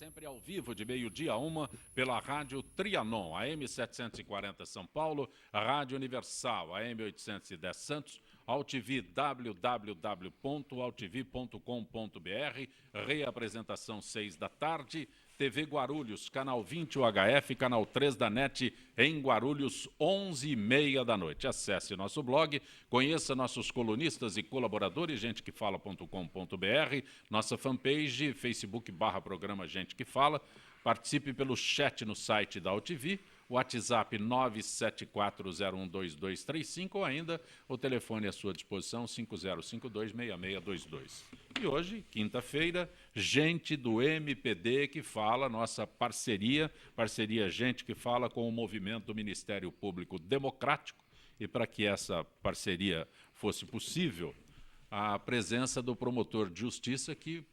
sempre ao vivo, de meio-dia a 1, pela Rádio Trianon, AM 740 São Paulo, a Rádio Universal, AM 810 Santos, AltV, www.altv.com.br, reapresentação 6 da tarde, TV Guarulhos, canal 20 UHF, canal 3 da NET, em Guarulhos, 11h30 da noite. Acesse nosso blog, conheça nossos colunistas e colaboradores, gentequefala.com.br, nossa fanpage, Facebook/programa Gente Que Fala, participe pelo chat no site da AltV, WhatsApp 974012235 ou ainda o telefone à sua disposição 5052-6622. E hoje, quinta-feira, gente do MPD que fala, nossa parceria Gente que Fala com o movimento do Ministério Público Democrático, e para que essa parceria fosse possível, a presença do promotor de justiça que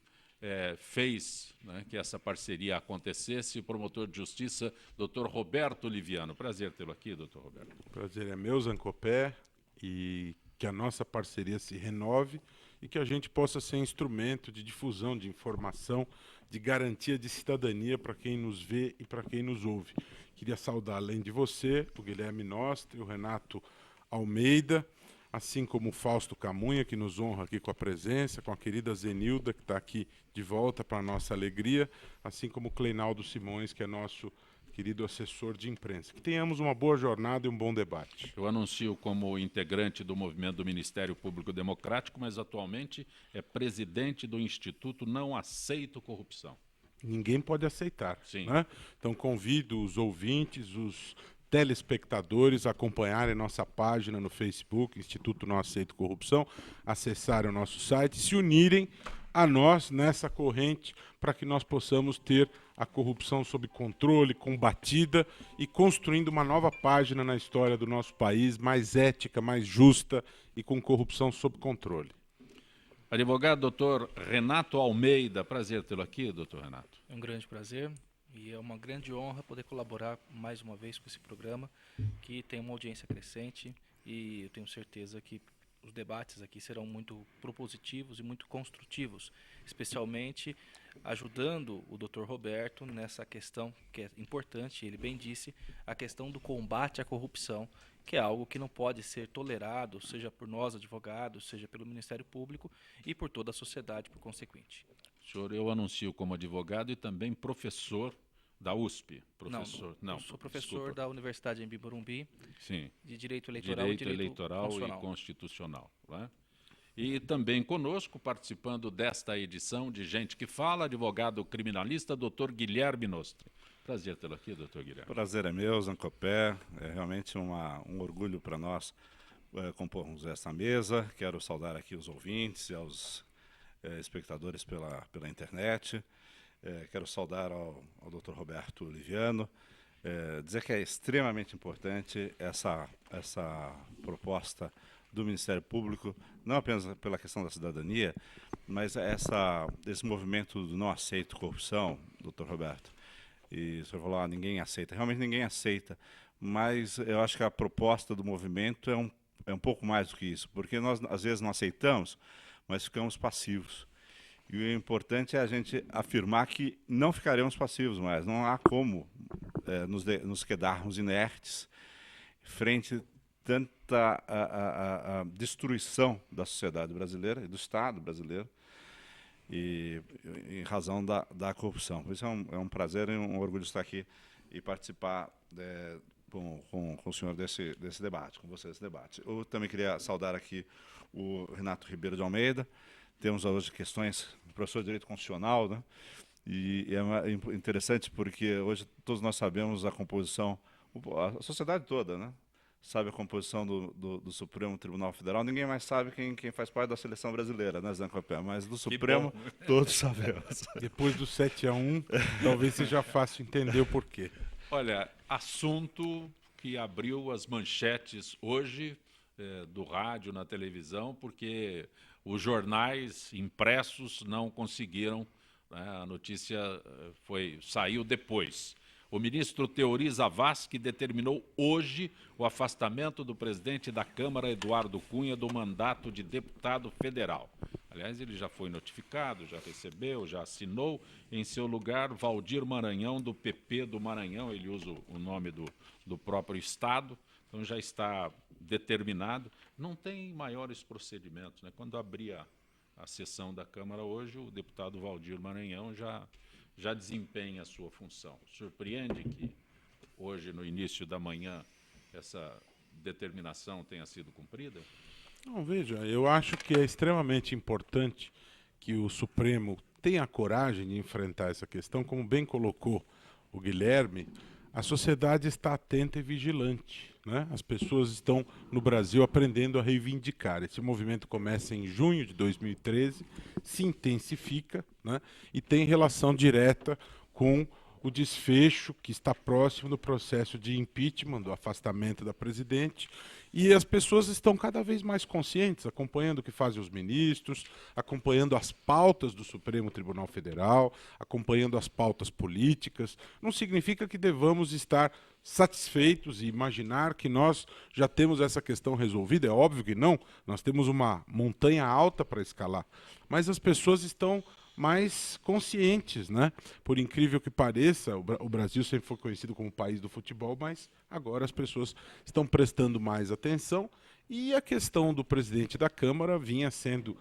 fez, né, que essa parceria acontecesse, o promotor de justiça, Dr. Roberto Liviano. Prazer tê-lo aqui, Dr. Roberto. Prazer é meu, Zancopé, e que a nossa parceria se renove e que a gente possa ser instrumento de difusão de informação, de garantia de cidadania para quem nos vê e para quem nos ouve. Queria saudar, além de você, o Guilherme Nostri, o Renato Almeida, assim como o Fausto Camunha, que nos honra aqui com a presença, com a querida Zenilda, que está aqui de volta para a nossa alegria, assim como o Cleinaldo Simões, que é nosso querido assessor de imprensa. Que tenhamos uma boa jornada e um bom debate. Eu anuncio como integrante do movimento do Ministério Público Democrático, mas atualmente é presidente do Instituto Não Aceito Corrupção. Ninguém pode aceitar. Sim. Né? Então convido os ouvintes, os telespectadores a acompanharem nossa página no Facebook, Instituto Não Aceito Corrupção, acessarem o nosso site, se unirem a nós nessa corrente para que nós possamos ter a corrupção sob controle, combatida e construindo uma nova página na história do nosso país, mais ética, mais justa e com corrupção sob controle. Advogado doutor Renato Almeida, prazer tê-lo aqui, doutor Renato. É um grande prazer. E é uma grande honra poder colaborar mais uma vez com esse programa, que tem uma audiência crescente, e eu tenho certeza que os debates aqui serão muito propositivos e muito construtivos, especialmente ajudando o Dr. Roberto nessa questão que é importante, ele bem disse, a questão do combate à corrupção, que é algo que não pode ser tolerado, seja por nós advogados, seja pelo Ministério Público e por toda a sociedade por consequente. Senhor, eu anuncio como advogado e também professor da USP. Professor. Não, eu sou professor desculpa. Da Universidade Embi Morumbi, sim, de Direito Eleitoral, e Constitucional. Né? E também conosco, participando desta edição de Gente que Fala, advogado criminalista, doutor Guilherme Nostri. Prazer tê-lo aqui, doutor Guilherme. Prazer é meu, Zancopé. É realmente um orgulho para nós compormos essa mesa. Quero saudar aqui os ouvintes e aos espectadores pela internet. Quero saudar ao Dr. Roberto Liviano, dizer que é extremamente importante essa proposta do Ministério Público, não apenas pela questão da cidadania, mas esse movimento do não aceito corrupção, Dr. Roberto. E o senhor falou, ninguém aceita. Realmente ninguém aceita, mas eu acho que a proposta do movimento é um pouco mais do que isso, porque nós às vezes não aceitamos, mas ficamos passivos. E o importante é a gente afirmar que não ficaremos passivos mais. Não há como nos quedarmos inertes frente a tanta a destruição da sociedade brasileira e do Estado brasileiro, e em razão da corrupção. Por isso é um prazer e um orgulho estar aqui e participar com o senhor desse debate, com você desse debate. Eu também queria saudar aqui o Renato Ribeiro de Almeida. Temos hoje questões do professor de Direito Constitucional, né? E é interessante porque hoje todos nós sabemos a composição, a sociedade toda, né? Sabe a composição do Supremo Tribunal Federal. Ninguém mais sabe quem faz parte da seleção brasileira, né, Zancopé? Mas do Supremo todos sabemos. Depois do 7-1, talvez seja fácil entender o porquê. Olha, assunto que abriu as manchetes hoje do rádio, na televisão, porque os jornais impressos não conseguiram, né, a notícia saiu depois. O ministro Teori Zavascki determinou hoje o afastamento do presidente da Câmara, Eduardo Cunha, do mandato de deputado federal. Aliás, ele já foi notificado, já recebeu, já assinou. Em seu lugar, Valdir Maranhão, do PP do Maranhão, ele usa o nome do próprio Estado, então já está determinado. Não tem maiores procedimentos, né? Quando abrir a sessão da Câmara hoje, o deputado Valdir Maranhão já desempenha a sua função. Surpreende que hoje, no início da manhã, essa determinação tenha sido cumprida? Não, veja, eu acho que é extremamente importante que o Supremo tenha a coragem de enfrentar essa questão. Como bem colocou o Guilherme, a sociedade está atenta e vigilante, né? As pessoas estão no Brasil aprendendo a reivindicar. Esse movimento começa em junho de 2013, se intensifica, né? E tem relação direta com o desfecho que está próximo do processo de impeachment, do afastamento da presidente, e as pessoas estão cada vez mais conscientes, acompanhando o que fazem os ministros, acompanhando as pautas do Supremo Tribunal Federal, acompanhando as pautas políticas. Não significa que devamos estar satisfeitos e imaginar que nós já temos essa questão resolvida. É óbvio que não, nós temos uma montanha alta para escalar, mas as pessoas estão mais conscientes, né? Por incrível que pareça, o Brasil sempre foi conhecido como o país do futebol, mas agora as pessoas estão prestando mais atenção e a questão do presidente da Câmara vinha sendo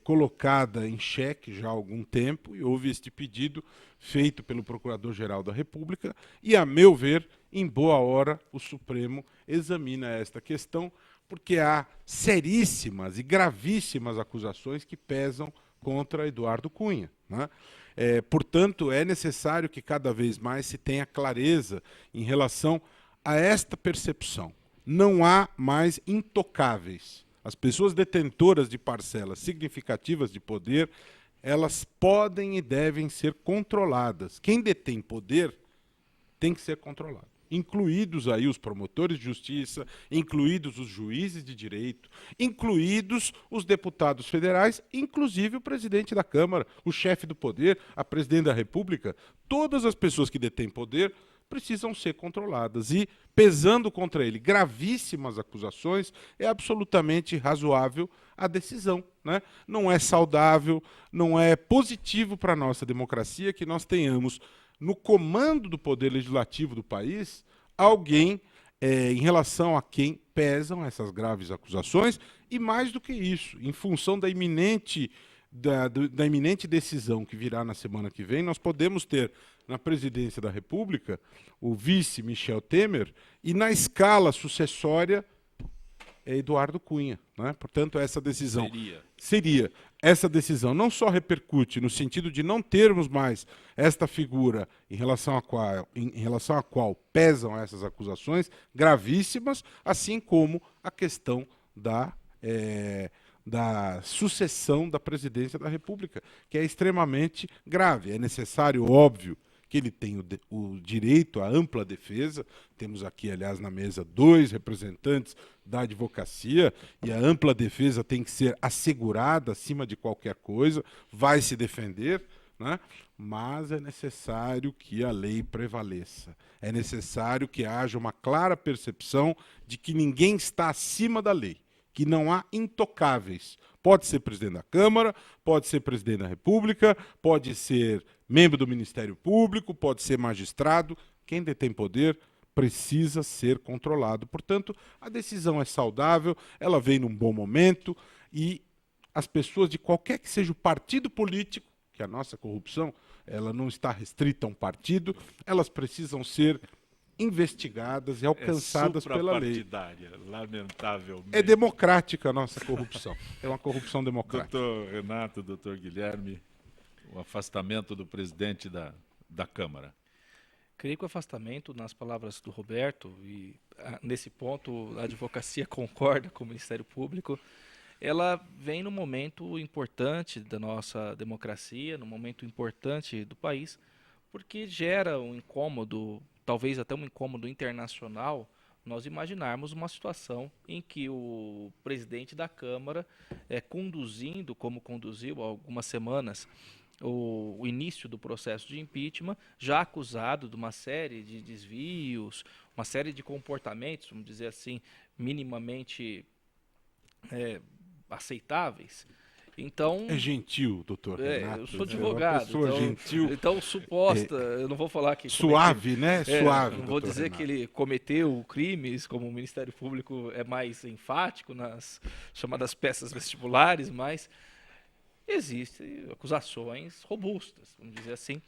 colocada em xeque já há algum tempo e houve este pedido feito pelo Procurador-Geral da República e, a meu ver, em boa hora, o Supremo examina esta questão porque há seríssimas e gravíssimas acusações que pesam contra Eduardo Cunha, né? Portanto, é necessário que cada vez mais se tenha clareza em relação a esta percepção. Não há mais intocáveis. As pessoas detentoras de parcelas significativas de poder, elas podem e devem ser controladas. Quem detém poder tem que ser controlado. Incluídos aí os promotores de justiça, incluídos os juízes de direito, incluídos os deputados federais, inclusive o presidente da Câmara, o chefe do poder, a presidente da República. Todas as pessoas que detêm poder precisam ser controladas. E, pesando contra ele gravíssimas acusações, é absolutamente razoável a decisão, né? Não é saudável, não é positivo para a nossa democracia que nós tenhamos no comando do poder legislativo do país, alguém em relação a quem pesam essas graves acusações e, mais do que isso, em função da iminente decisão que virá na semana que vem, nós podemos ter na presidência da República o vice Michel Temer e, na escala sucessória, Eduardo Cunha, né? Portanto, essa decisão essa decisão não só repercute no sentido de não termos mais esta figura em relação à qual pesam essas acusações gravíssimas, assim como a questão da sucessão da presidência da República, que é extremamente grave. É necessário, óbvio, que ele tem o direito à ampla defesa. Temos aqui, aliás, na mesa 2 representantes da advocacia, e a ampla defesa tem que ser assegurada acima de qualquer coisa, vai se defender, né? Mas é necessário que a lei prevaleça. É necessário que haja uma clara percepção de que ninguém está acima da lei, que não há intocáveis. Pode ser presidente da Câmara, pode ser presidente da República, pode ser membro do Ministério Público, pode ser magistrado. Quem detém poder precisa ser controlado. Portanto, a decisão é saudável, ela vem num bom momento e as pessoas de qualquer que seja o partido político, que a nossa corrupção ela não está restrita a um partido, elas precisam ser investigadas e alcançadas pela lei. Lamentavelmente. É democrática a nossa corrupção. É uma corrupção democrática. Doutor Renato, doutor Guilherme, o afastamento do presidente da Câmara. Creio que o afastamento, nas palavras do Roberto, e nesse ponto a advocacia concorda com o Ministério Público, ela vem num momento importante da nossa democracia, num momento importante do país, porque gera um incômodo, talvez até um incômodo internacional, nós imaginarmos uma situação em que o presidente da Câmara, conduzindo, como conduziu há algumas semanas, o início do processo de impeachment, já acusado de uma série de desvios, uma série de comportamentos, vamos dizer assim, minimamente aceitáveis, Então, É gentil, doutor Renato. eu sou É advogado. uma pessoa gentil. Então, suposta, eu não vou falar que... Suave, né? Suave, não vou doutor dizer Renato. que ele cometeu crimes, como o Ministério Público é mais enfático nas chamadas peças vestibulares, mas existem acusações robustas, vamos dizer assim,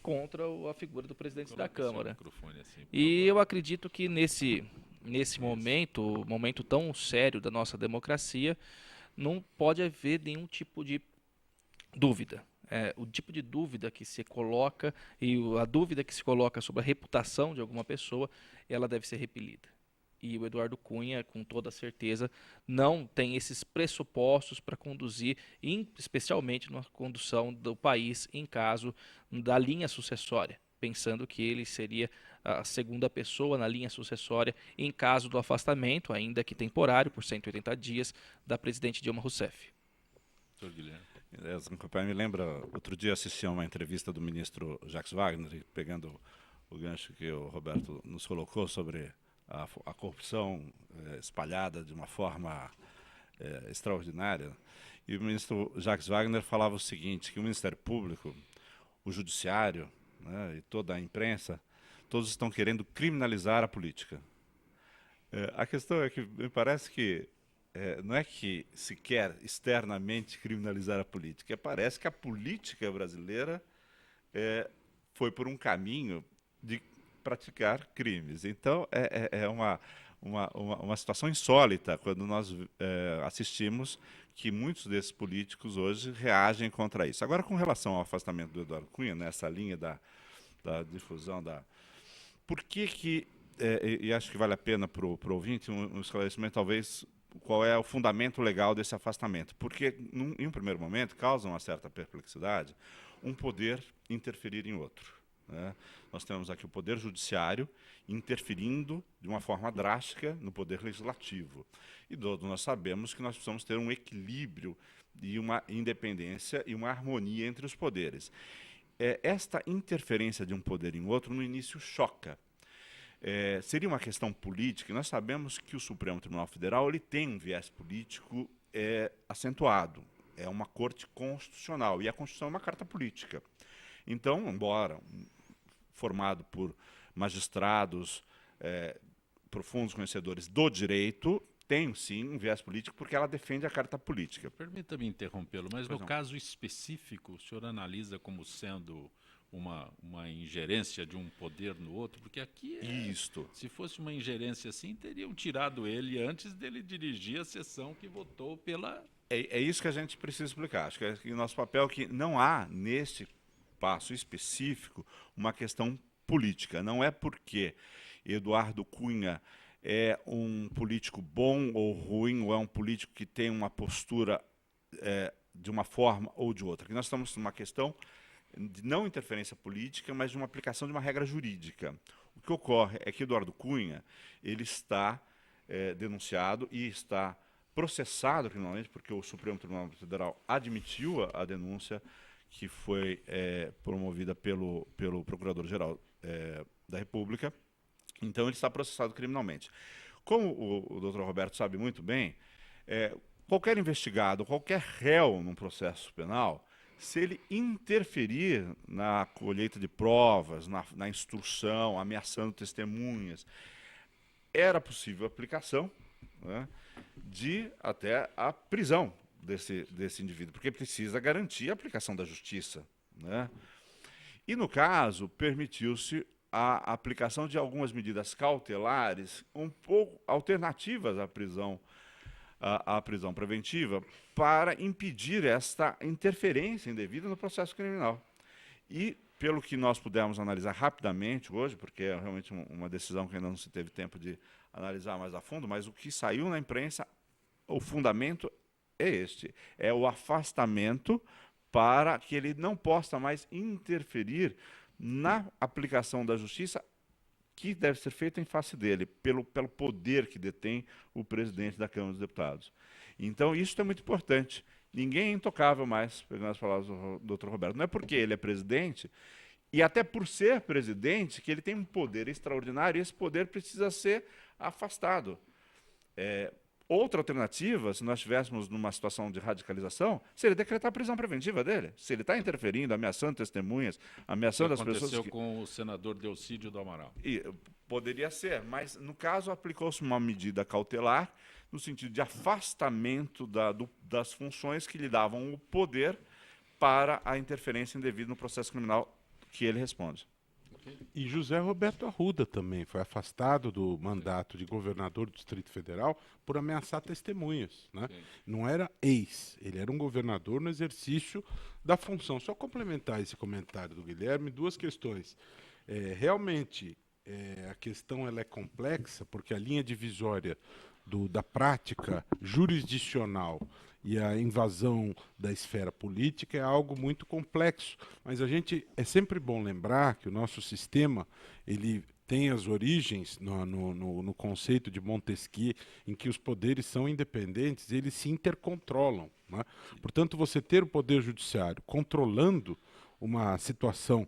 contra a figura do presidente da Câmara. E eu acredito que nesse momento tão sério da nossa democracia, não pode haver nenhum tipo de dúvida. O tipo de dúvida que se coloca e a dúvida que se coloca sobre a reputação de alguma pessoa, ela deve ser repelida. E o Eduardo Cunha, com toda certeza, não tem esses pressupostos para conduzir, especialmente na condução do país em caso da linha sucessória, pensando que ele seria a segunda pessoa na linha sucessória em caso do afastamento, ainda que temporário, por 180 dias, da presidente Dilma Rousseff. Doutor Guilherme. Me lembra, outro dia assisti a uma entrevista do ministro Jacques Wagner, pegando o gancho que o Roberto nos colocou sobre a corrupção espalhada de uma forma extraordinária. E o ministro Jacques Wagner falava o seguinte, que o Ministério Público, o Judiciário, né, e toda a imprensa, todos estão querendo criminalizar a política. A questão é que me parece que não é que se quer externamente criminalizar a política, parece que a política brasileira foi por um caminho de praticar crimes. Então, é uma situação insólita quando nós assistimos que muitos desses políticos hoje reagem contra isso. Agora, com relação ao afastamento do Eduardo Cunha, nessa linha da difusão da... Por que e acho que vale a pena para o ouvinte um esclarecimento, talvez, qual é o fundamento legal desse afastamento? Porque, em um primeiro momento, causa uma certa perplexidade um poder interferir em outro, né? Nós temos aqui o Poder Judiciário interferindo de uma forma drástica no Poder Legislativo. E todos nós sabemos que nós precisamos ter um equilíbrio e uma independência e uma harmonia entre os poderes. Esta interferência de um poder em outro, no início, choca. Seria uma questão política, e nós sabemos que o Supremo Tribunal Federal ele tem um viés político acentuado. É uma corte constitucional, e a Constituição é uma carta política. Então, embora formado por magistrados profundos conhecedores do direito, tem sim um viés político porque ela defende a carta política. Permita-me interrompê-lo, mas no caso específico, o senhor analisa como sendo uma ingerência de um poder no outro? Porque aqui, se fosse uma ingerência assim, teriam tirado ele antes dele dirigir a sessão que votou pela... É isso que a gente precisa explicar. Acho que o nosso papel é que não há, neste passo específico, uma questão política. Não é porque Eduardo Cunha é um político bom ou ruim, ou é um político que tem uma postura de uma forma ou de outra. Aqui nós estamos numa questão de não interferência política, mas de uma aplicação de uma regra jurídica. O que ocorre é que Eduardo Cunha ele está denunciado e está processado criminalmente, porque o Supremo Tribunal Federal admitiu a denúncia que foi promovida pelo Procurador-Geral da República. Então, ele está processado criminalmente. Como o doutor Roberto sabe muito bem, qualquer investigado, qualquer réu num processo penal, se ele interferir na colheita de provas, na instrução, ameaçando testemunhas, era possível a aplicação, né, de até a prisão desse indivíduo, porque precisa garantir a aplicação da justiça, né? E, no caso, permitiu-se a aplicação de algumas medidas cautelares um pouco alternativas à prisão preventiva para impedir esta interferência indevida no processo criminal. E, pelo que nós pudemos analisar rapidamente hoje, porque é realmente uma decisão que ainda não se teve tempo de analisar mais a fundo, mas o que saiu na imprensa, o fundamento é este, é o afastamento para que ele não possa mais interferir na aplicação da justiça que deve ser feita em face dele, pelo poder que detém o presidente da Câmara dos Deputados. Então, isso é muito importante. Ninguém é intocável mais, pegando as palavras do doutor Roberto. Não é porque ele é presidente, e até por ser presidente, que ele tem um poder extraordinário, e esse poder precisa ser afastado. Outra alternativa, se nós estivéssemos numa situação de radicalização, seria decretar a prisão preventiva dele. Se ele está interferindo, ameaçando testemunhas, ameaçando as pessoas... Aconteceu com o senador Delcídio do Amaral. Poderia ser, mas no caso aplicou-se uma medida cautelar no sentido de afastamento das funções que lhe davam o poder para a interferência indevida no processo criminal que ele responde. E José Roberto Arruda também foi afastado do mandato de governador do Distrito Federal por ameaçar testemunhas, né? Não era ele era um governador no exercício da função. Só complementar esse comentário do Guilherme, duas questões. Realmente, a questão ela é complexa, porque a linha divisória da prática jurisdicional e a invasão da esfera política é algo muito complexo. Mas é sempre bom lembrar que o nosso sistema ele tem as origens no conceito de Montesquieu, em que os poderes são independentes e eles se intercontrolam, né? Portanto, você ter o Poder Judiciário controlando uma situação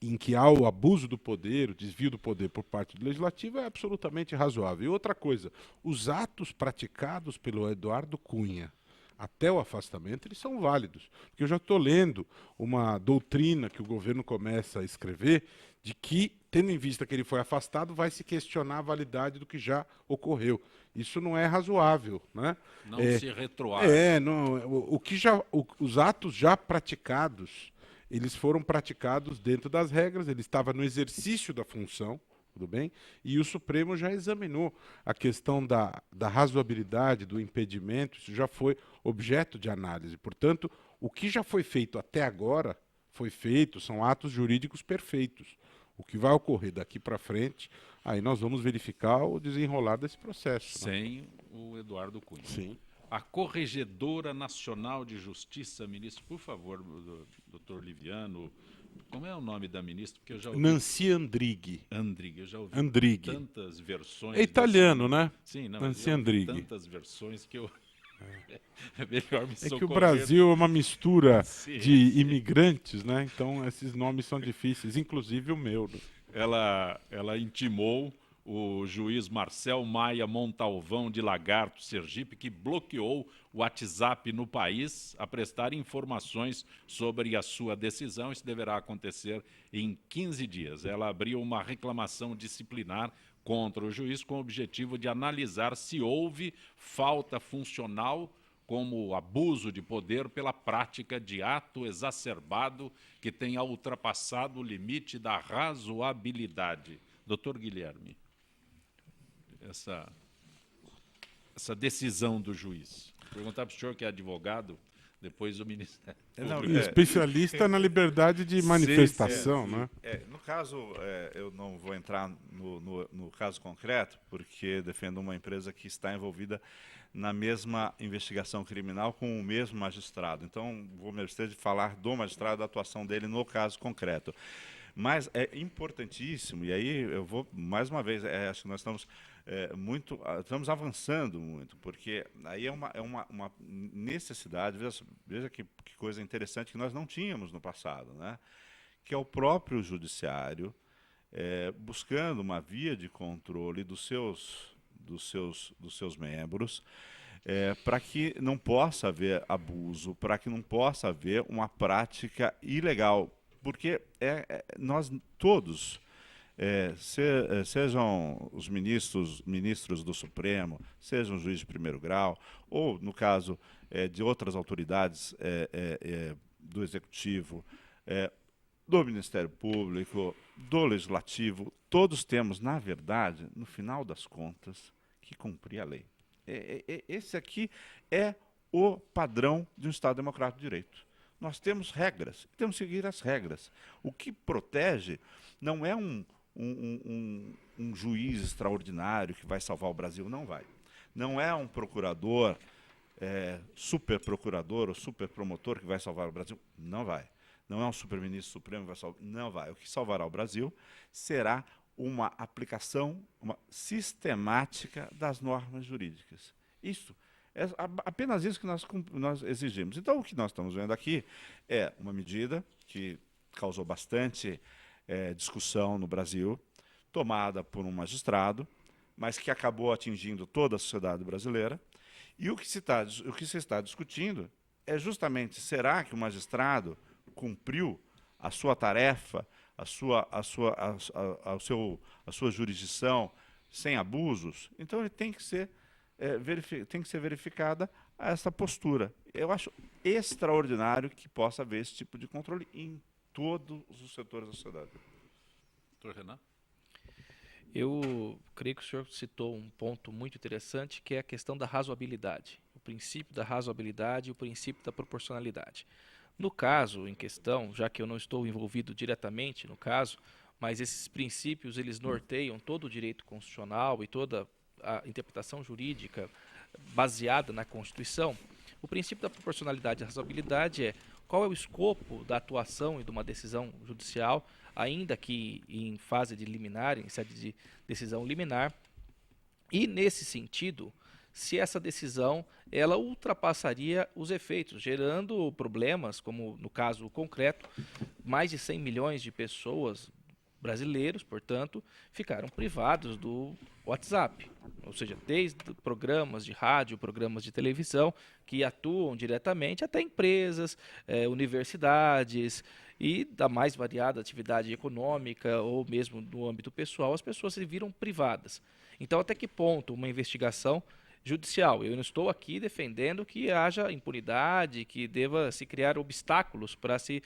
em que há o abuso do poder, o desvio do poder por parte do Legislativo é absolutamente razoável. E outra coisa, os atos praticados pelo Eduardo Cunha até o afastamento, eles são válidos. Porque eu já estou lendo uma doutrina que o governo começa a escrever de que, tendo em vista que ele foi afastado, vai se questionar a validade do que já ocorreu. Isso não é razoável, né? Não se retroage. Os atos já praticados, eles foram praticados dentro das regras, ele estava no exercício da função, tudo bem? E o Supremo já examinou a questão da razoabilidade, do impedimento, isso já foi objeto de análise. Portanto, o que já foi feito até agora, foi feito, são atos jurídicos perfeitos. O que vai ocorrer daqui para frente, aí nós vamos verificar o desenrolar desse processo. Sem, né, o Eduardo Cunha. Sim. A Corregedora Nacional de Justiça, ministro, por favor, doutor Liviano, como é o nome da ministra? Porque eu já ouvi... Nancy Andrighi. Andrighi, eu já ouvi tantas versões. É italiano, né? Sim, não, Nancy Andrighi. Tantas versões que eu... É melhor me socorrer. Que o Brasil é uma mistura Sim, de imigrantes, né? Então esses nomes são difíceis, inclusive o meu. Ela intimou o juiz Marcel Maia Montalvão de Lagarto, Sergipe, que bloqueou o WhatsApp no país a prestar informações sobre a sua decisão. Isso deverá acontecer em 15 dias. Ela abriu uma reclamação disciplinar contra o juiz com o objetivo de analisar se houve falta funcional como abuso de poder pela prática de ato exacerbado que tenha ultrapassado o limite da razoabilidade. Doutor Guilherme, essa decisão do juiz. Vou perguntar para o senhor que é advogado, depois o Ministério. Especialista na liberdade de manifestação, né? No caso, eu não vou entrar no caso concreto, porque defendo uma empresa que está envolvida na mesma investigação criminal com o mesmo magistrado. Então, vou me abster de falar do magistrado, da atuação dele no caso concreto. Mas é importantíssimo, e aí eu vou, mais uma vez, acho que nós estamos estamos avançando muito, porque aí é uma necessidade, veja que coisa interessante que nós não tínhamos no passado, né? Que é o próprio judiciário buscando uma via de controle dos seus membros, para que não possa haver abuso, para que não possa haver uma prática ilegal, porque nós todos, sejam os ministros do Supremo, sejam os juízes de primeiro grau, ou, no caso de outras autoridades do Executivo, do Ministério Público, do Legislativo, todos temos, na verdade, no final das contas, que cumprir a lei. Esse aqui é o padrão de um Estado democrático de direito. Nós temos regras, temos que seguir as regras. O que protege não é um juiz extraordinário que vai salvar o Brasil, não vai. Não é um procurador, super procurador ou super promotor que vai salvar o Brasil, não vai. Não é um super-ministro supremo que vai salvar, não vai. O que salvará o Brasil será uma aplicação, uma sistemática das normas jurídicas. Isso. É apenas isso que nós exigimos. Então, o que nós estamos vendo aqui é uma medida que causou bastante discussão no Brasil, tomada por um magistrado, mas que acabou atingindo toda a sociedade brasileira. E o que se está discutindo é justamente, será que o magistrado cumpriu a sua tarefa, a sua jurisdição sem abusos? Então ele tem que ser verificada essa postura. Eu acho extraordinário que possa haver esse tipo de controle em todos os setores da sociedade. Doutor Renan? Eu creio que o senhor citou um ponto muito interessante, que é a questão da razoabilidade. O princípio da razoabilidade e o princípio da proporcionalidade. No caso em questão, já que eu não estou envolvido diretamente no caso, mas esses princípios eles norteiam todo o direito constitucional e toda a interpretação jurídica baseada na Constituição. O princípio da proporcionalidade e razoabilidade é qual é o escopo da atuação e de uma decisão judicial, ainda que em fase de liminar, em sede de decisão liminar, e nesse sentido, se essa decisão ela ultrapassaria os efeitos, gerando problemas, como no caso concreto, mais de 100 milhões de pessoas brasileiros, portanto, ficaram privados do WhatsApp, ou seja, desde programas de rádio, programas de televisão que atuam diretamente, até empresas, universidades e da mais variada atividade econômica ou mesmo no âmbito pessoal, as pessoas se viram privadas. Então, até que ponto uma investigação judicial? Eu não estou aqui defendendo que haja impunidade, que deva se criar obstáculos para se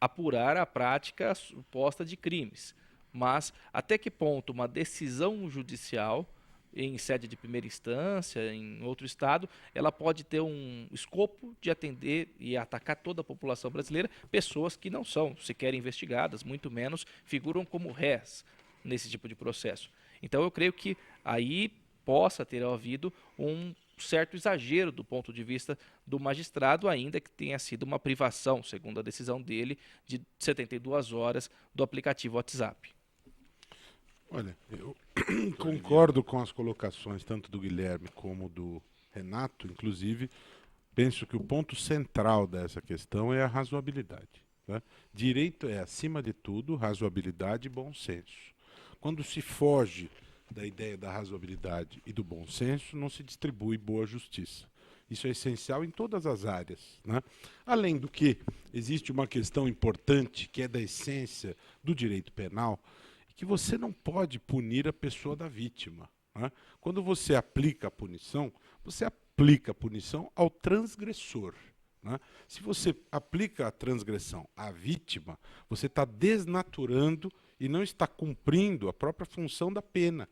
apurar a prática suposta de crimes. Mas até que ponto uma decisão judicial em sede de primeira instância, em outro estado, ela pode ter um escopo de atender e atacar toda a população brasileira, pessoas que não são sequer investigadas, muito menos figuram como réis nesse tipo de processo. Então eu creio que aí possa ter havido um certo exagero do ponto de vista do magistrado, ainda que tenha sido uma privação, segundo a decisão dele, de 72 horas do aplicativo WhatsApp. Olha, eu concordo com as colocações tanto do Guilherme como do Renato, inclusive, penso que o ponto central dessa questão é a razoabilidade. Né? Direito é, acima de tudo, razoabilidade e bom senso. Quando se foge da ideia da razoabilidade e do bom senso, não se distribui boa justiça. Isso é essencial em todas as áreas. Né? Além do que, existe uma questão importante, que é da essência do direito penal, que você não pode punir a pessoa da vítima. Né? Quando você aplica a punição ao transgressor. Né? Se você aplica a transgressão à vítima, você está desnaturando e não está cumprindo a própria função da pena.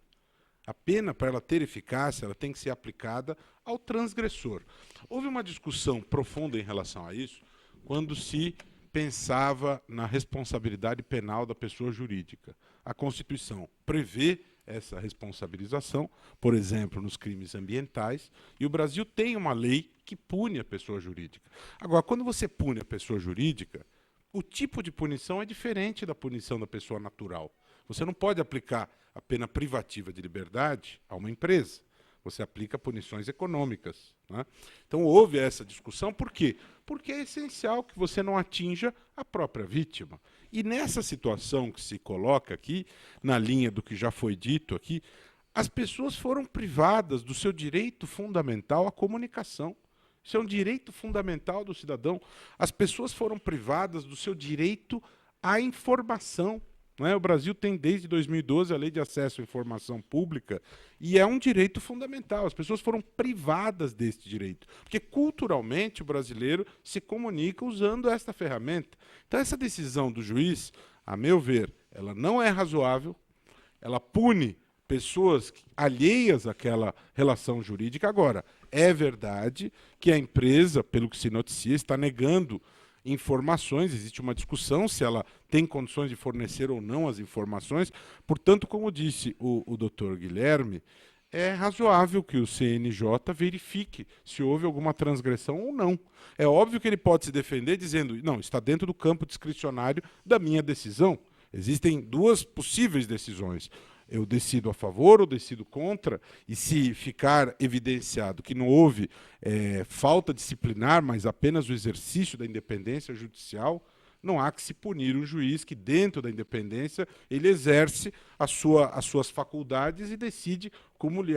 A pena, para ela ter eficácia, ela tem que ser aplicada ao transgressor. Houve uma discussão profunda em relação a isso quando se pensava na responsabilidade penal da pessoa jurídica. A Constituição prevê essa responsabilização, por exemplo, nos crimes ambientais, e o Brasil tem uma lei que pune a pessoa jurídica. Agora, quando você pune a pessoa jurídica, o tipo de punição é diferente da punição da pessoa natural. Você não pode aplicar a pena privativa de liberdade a uma empresa. Você aplica punições econômicas. Né? Então houve essa discussão. Por quê? Porque é essencial que você não atinja a própria vítima. E nessa situação que se coloca aqui, na linha do que já foi dito aqui, as pessoas foram privadas do seu direito fundamental à comunicação. Isso é um direito fundamental do cidadão. As pessoas foram privadas do seu direito à informação. O Brasil tem desde 2012 a Lei de Acesso à Informação Pública e é um direito fundamental. As pessoas foram privadas deste direito, porque culturalmente o brasileiro se comunica usando esta ferramenta. Então essa decisão do juiz, a meu ver, ela não é razoável, ela pune pessoas alheias àquela relação jurídica. Agora, é verdade que a empresa, pelo que se noticia, está negando informações, existe uma discussão se ela tem condições de fornecer ou não as informações. Portanto, como disse o doutor Guilherme, é razoável que o CNJ verifique se houve alguma transgressão ou não. É óbvio que ele pode se defender dizendo, não, está dentro do campo discricionário da minha decisão. Existem duas possíveis decisões. Eu decido a favor ou decido contra, e se ficar evidenciado que não houve falta disciplinar, mas apenas o exercício da independência judicial, não há que se punir um juiz que, dentro da independência, ele exerce as suas faculdades e decide como lhe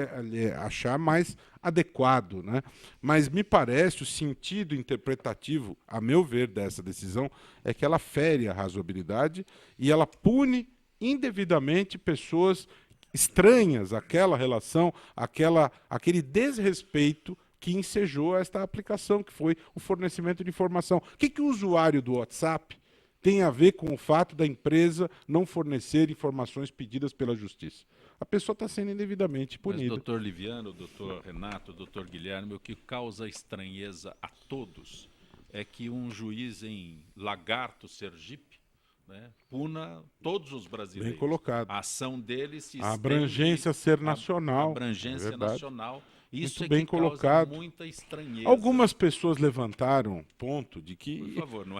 achar mais adequado, né? Mas me parece o sentido interpretativo, a meu ver, dessa decisão é que ela fere a razoabilidade e ela pune indevidamente pessoas estranhas àquela relação, aquele desrespeito que ensejou esta aplicação, que foi o fornecimento de informação. O que o usuário do WhatsApp tem a ver com o fato da empresa não fornecer informações pedidas pela Justiça? A pessoa está sendo indevidamente punida. Mas, doutor Liviano, doutor Renato, doutor Guilherme, o que causa estranheza a todos é que um juiz em Lagarto, Sergipe, né, puna todos os brasileiros. Bem colocado. A ação deles se a abrangência ser nacional. A abrangência nacional. Isso muito é bem que colocado. Causa muita estranheza. Algumas pessoas levantaram ponto de que... Por favor, não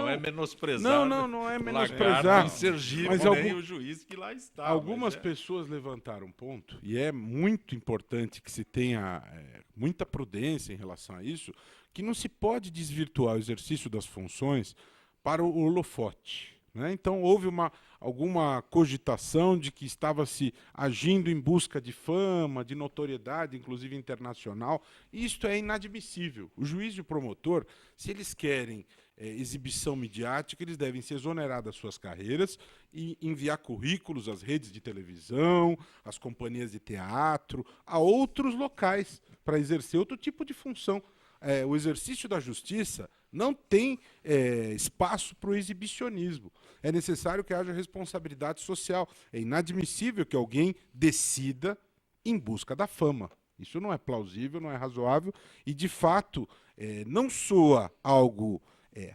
é menosprezar. Não é menosprezar. Sergipe, mas nem o juiz que lá está. Algumas pessoas levantaram ponto, e é muito importante que se tenha muita prudência em relação a isso, que não se pode desvirtuar o exercício das funções para o holofote. Né? Então, houve alguma cogitação de que estava se agindo em busca de fama, de notoriedade, inclusive internacional. Isto é inadmissível. O juiz e o promotor, se eles querem exibição midiática, eles devem se exonerar das suas carreiras e enviar currículos às redes de televisão, às companhias de teatro, a outros locais, para exercer outro tipo de função. O exercício da justiça não tem espaço para o exibicionismo. É necessário que haja responsabilidade social. É inadmissível que alguém decida em busca da fama. Isso não é plausível, não é razoável e, de fato, não soa algo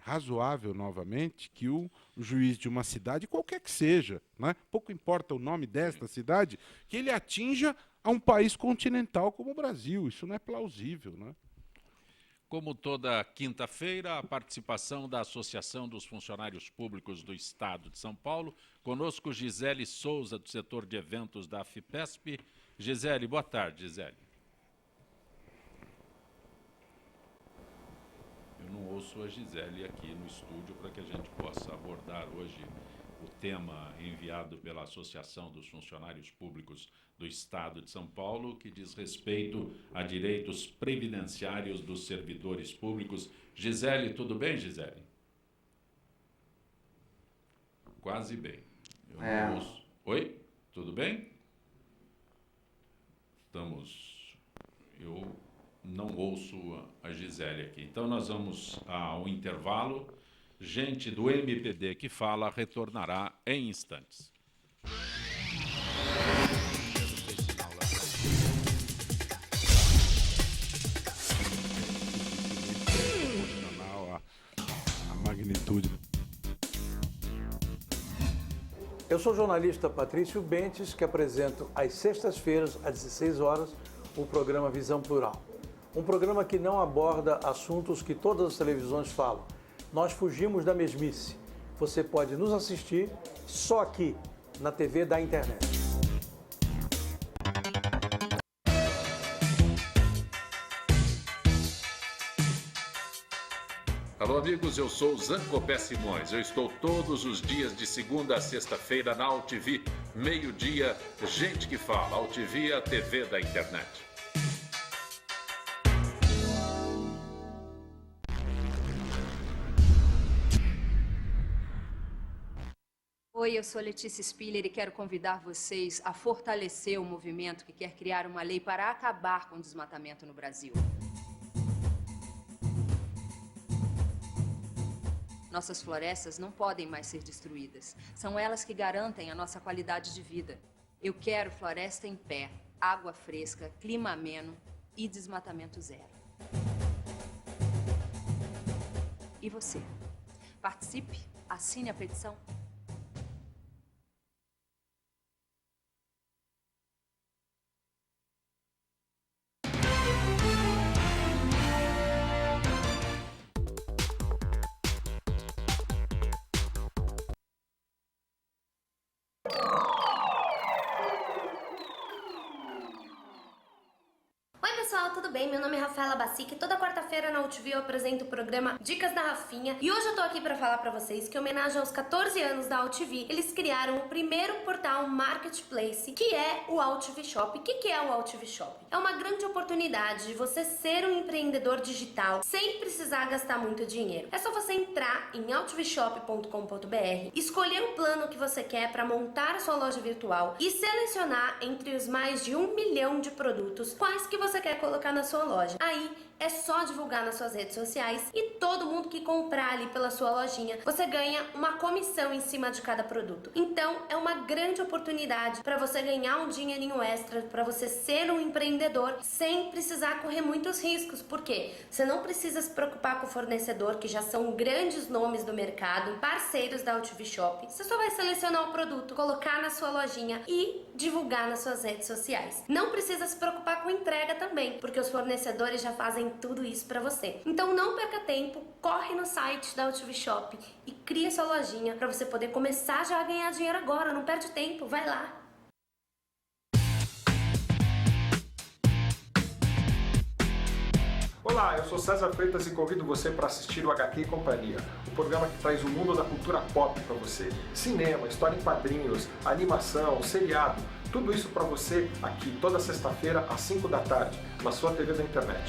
razoável, novamente, que o juiz de uma cidade, qualquer que seja, né, pouco importa o nome desta cidade, que ele atinja a um país continental como o Brasil. Isso não é plausível, né? Como toda quinta-feira, a participação da Associação dos Funcionários Públicos do Estado de São Paulo. Conosco, Gisele Souza, do setor de eventos da AFIPESP. Gisele, boa tarde, Gisele. Eu não ouço a Gisele aqui no estúdio para que a gente possa abordar hoje o tema enviado pela Associação dos Funcionários Públicos do Estado de São Paulo, que diz respeito a direitos previdenciários dos servidores públicos. Gisele, tudo bem, Gisele? Quase bem. Eu não ouço. Oi? Tudo bem? Eu não ouço a Gisele aqui. Então, nós vamos ao intervalo. Gente do MPD que fala retornará em instantes. A magnitude. Eu sou o jornalista Patrício Bentes, que apresento às sextas-feiras, às 16 horas, o programa Visão Plural. Um programa que não aborda assuntos que todas as televisões falam. Nós fugimos da mesmice. Você pode nos assistir só aqui, na TV da internet. Alô, amigos, eu sou Zancopé Simões. Eu estou todos os dias de segunda a sexta-feira na AltV, meio-dia, Gente que Fala. AltV, a TV da internet. Oi, eu sou Letícia Spiller e quero convidar vocês a fortalecer o movimento que quer criar uma lei para acabar com o desmatamento no Brasil. Nossas florestas não podem mais ser destruídas. São elas que garantem a nossa qualidade de vida. Eu quero floresta em pé, água fresca, clima ameno e desmatamento zero. E você? Participe, assine a petição. bem? Meu nome é Rafaela Bacic e toda quarta-feira na UTV eu apresento o programa Dicas da Rafinha. E hoje eu tô aqui pra falar pra vocês que, em homenagem aos 14 anos da UTV, eles criaram o primeiro portal marketplace, que é o UTV Shop. O que é o UTV Shop? É uma grande oportunidade de você ser um empreendedor digital sem precisar gastar muito dinheiro. É só você entrar em utvshop.com.br, escolher o plano que você quer para montar a sua loja virtual e selecionar entre os mais de 1 milhão de produtos quais que você quer colocar na sua loja. Aí é só divulgar nas suas redes sociais e todo mundo que comprar ali pela sua lojinha, você ganha uma comissão em cima de cada produto. Então é uma grande oportunidade para você ganhar um dinheirinho extra, para você ser um empreendedor sem precisar correr muitos riscos, porque você não precisa se preocupar com o fornecedor, que já são grandes nomes do mercado, parceiros da UTV Shop. Você só vai selecionar o produto, colocar na sua lojinha e divulgar nas suas redes sociais. Não precisa se preocupar com entrega também, porque os fornecedores já fazem tudo isso para você. Então não perca tempo, corre no site da UTV Shop e cria sua lojinha para você poder começar já a ganhar dinheiro agora. Não perde tempo, vai lá. Olá, eu sou César Freitas e convido você para assistir o HQ e Companhia, o programa que traz o mundo da cultura pop para você. Cinema, história em quadrinhos, animação, seriado, tudo isso para você aqui toda sexta-feira às 5 da tarde, na sua TV da internet.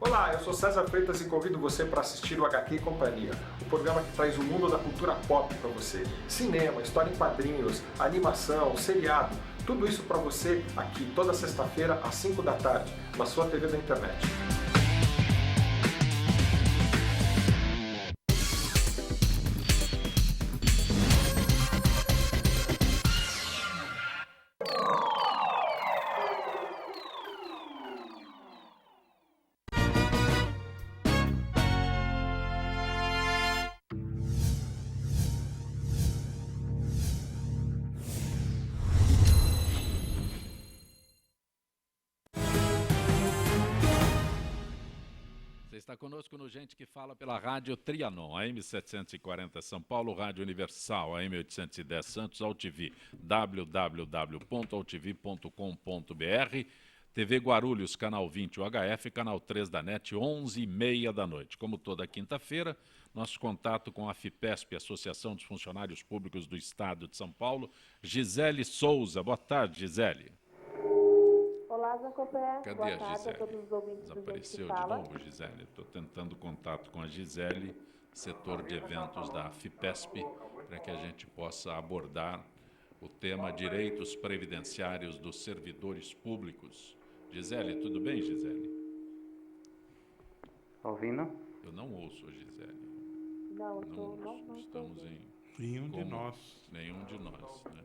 Olá, eu sou César Freitas e convido você para assistir o HQ e Companhia, o programa que traz o mundo da cultura pop para você. Cinema, história em quadrinhos, animação, seriado, tudo isso para você aqui toda sexta-feira às 5 da tarde, na sua TV da internet. Está conosco no Gente que Fala pela Rádio Trianon, AM 740 São Paulo, Rádio Universal, AM 810 Santos, AltV, www.altv.com.br, TV Guarulhos, canal 20 UHF, canal 3 da NET, 11h30 da noite. Como toda quinta-feira, nosso contato com a FIPESP, Associação dos Funcionários Públicos do Estado de São Paulo, Gisele Souza. Boa tarde, Gisele. Olá, Zacopé. Cadê Boa a tarde Gisele? a todos os ouvintes Desapareceu do Gente que de Fala. novo, Gisele. Estou tentando contato com a Gisele, setor de eventos da FIPESP, para que a gente possa abordar o tema direitos previdenciários dos servidores públicos. Gisele, tudo bem, Gisele? Ouvindo? Eu não ouço a Gisele. Não, Não estamos em... Nenhum de nós. Nenhum de nós, né?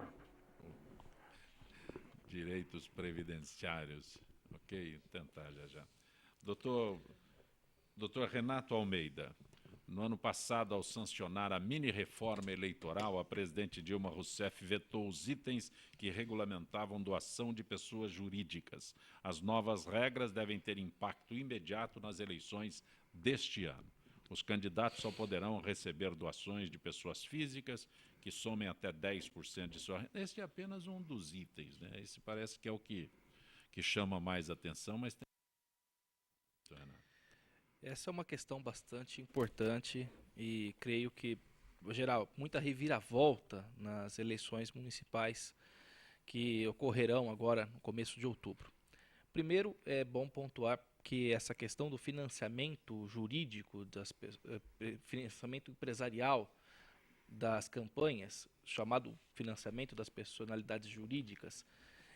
Direitos previdenciários. Ok? Tentar já. Doutor Renato Almeida, no ano passado, ao sancionar a mini-reforma eleitoral, a presidente Dilma Rousseff vetou os itens que regulamentavam doação de pessoas jurídicas. As novas regras devem ter impacto imediato nas eleições deste ano. Os candidatos só poderão receber doações de pessoas físicas que somem até 10% de sua renda. Esse é apenas um dos itens, né? Esse parece que é o que chama mais atenção, mas tem... Essa é uma questão bastante importante e creio que vai gerar muita reviravolta nas eleições municipais que ocorrerão agora no começo de outubro. Primeiro, é bom pontuar que essa questão do financiamento jurídico, financiamento empresarial das campanhas, chamado financiamento das personalidades jurídicas,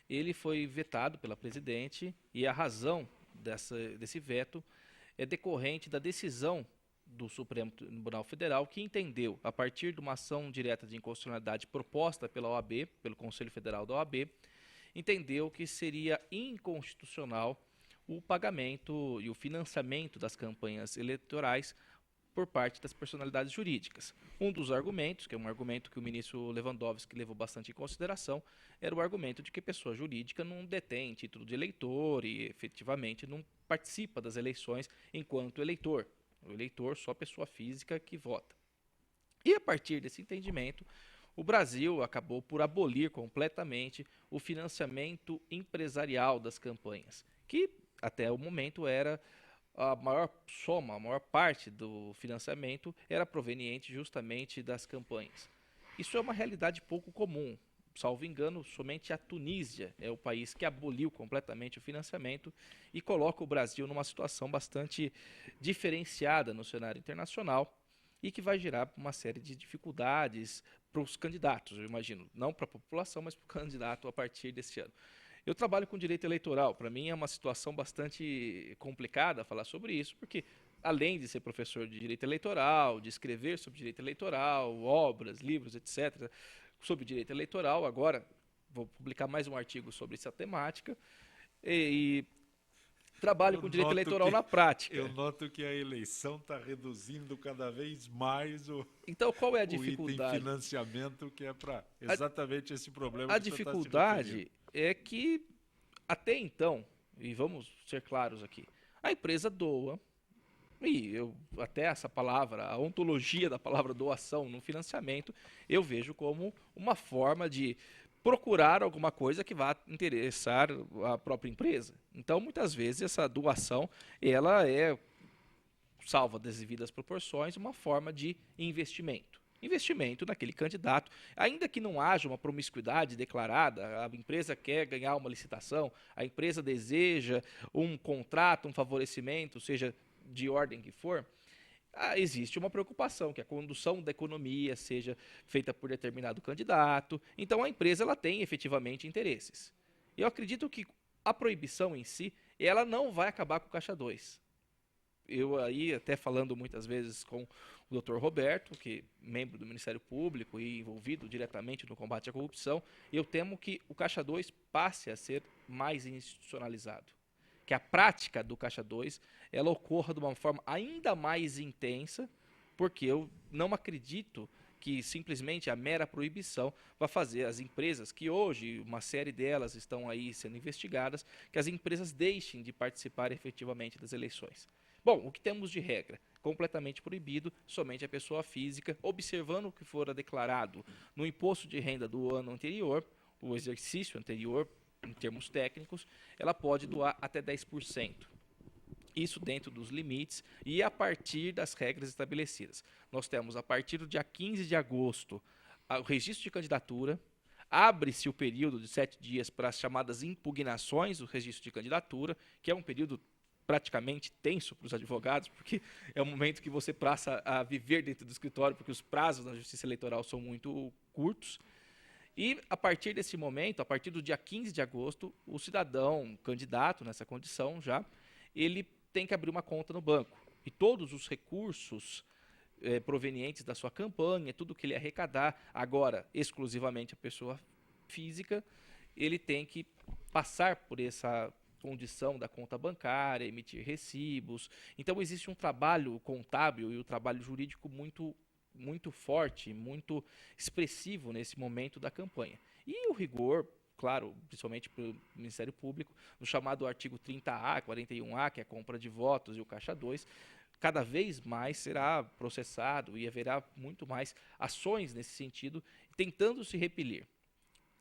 ele foi vetado pela presidente e a razão desse veto é decorrente da decisão do Supremo Tribunal Federal, que entendeu, a partir de uma ação direta de inconstitucionalidade proposta pela OAB, pelo Conselho Federal da OAB, entendeu que seria inconstitucional o pagamento e o financiamento das campanhas eleitorais por parte das personalidades jurídicas. Um dos argumentos, que é um argumento que o ministro Lewandowski levou bastante em consideração, era o argumento de que pessoa jurídica não detém título de eleitor e efetivamente não participa das eleições enquanto eleitor. O eleitor só pessoa física que vota. E a partir desse entendimento, o Brasil acabou por abolir completamente o financiamento empresarial das campanhas, que até o momento era a maior soma, a maior parte do financiamento era proveniente justamente das campanhas. Isso é uma realidade pouco comum. Salvo engano, somente a Tunísia é o país que aboliu completamente o financiamento e coloca o Brasil numa situação bastante diferenciada no cenário internacional e que vai gerar uma série de dificuldades para os candidatos, eu imagino. Não para a população, mas para o candidato a partir desse ano. Eu trabalho com direito eleitoral. Para mim é uma situação bastante complicada falar sobre isso, porque além de ser professor de direito eleitoral, de escrever sobre direito eleitoral, obras, livros, etc., sobre direito eleitoral, agora vou publicar mais um artigo sobre essa temática, e trabalho com direito eleitoral na prática. Eu noto que a eleição está reduzindo cada vez mais então, qual é a o dificuldade? item financiamento, que é para exatamente esse problema. A dificuldade é que, até então, e vamos ser claros aqui, a empresa doa, e até essa palavra, a ontologia da palavra doação no financiamento, eu vejo como uma forma de procurar alguma coisa que vá interessar a própria empresa. Então, muitas vezes, essa doação, ela é, salvo das devidas proporções, uma forma de investimento. Investimento naquele candidato, ainda que não haja uma promiscuidade declarada, a empresa quer ganhar uma licitação, a empresa deseja um contrato, um favorecimento, seja de ordem que for, existe uma preocupação que a condução da economia seja feita por determinado candidato. Então a empresa ela tem efetivamente interesses. Eu acredito que a proibição em si, ela não vai acabar com o Caixa 2. Eu aí, até falando muitas vezes com o Dr. Roberto, que é membro do Ministério Público e envolvido diretamente no combate à corrupção, eu temo que o Caixa 2 passe a ser mais institucionalizado. Que a prática do Caixa 2 ela ocorra de uma forma ainda mais intensa, porque eu não acredito que simplesmente a mera proibição vai fazer as empresas, que hoje uma série delas estão aí sendo investigadas, que as empresas deixem de participar efetivamente das eleições. Bom, o que temos de regra? Completamente proibido, somente a pessoa física, observando o que fora declarado no imposto de renda do ano anterior, o exercício anterior, em termos técnicos, ela pode doar até 10%. Isso dentro dos limites e a partir das regras estabelecidas. Nós temos, a partir do dia 15 de agosto, o registro de candidatura, abre-se o período de 7 dias para as chamadas impugnações do registro de candidatura, que é um período praticamente tenso para os advogados, porque é o momento que você passa a viver dentro do escritório, porque os prazos na Justiça Eleitoral são muito curtos. E, a partir desse momento, a partir do dia 15 de agosto, o cidadão, candidato nessa condição já, ele tem que abrir uma conta no banco. E todos os recursos provenientes da sua campanha, tudo que ele arrecadar, agora exclusivamente a pessoa física, ele tem que passar por essa condição da conta bancária, emitir recibos. Então, existe um trabalho contábil e um trabalho jurídico muito forte, muito expressivo nesse momento da campanha. E o rigor, claro, principalmente para o Ministério Público, no chamado artigo 30A, 41A, que é a compra de votos e o Caixa 2, cada vez mais será processado e haverá muito mais ações nesse sentido, tentando se repelir.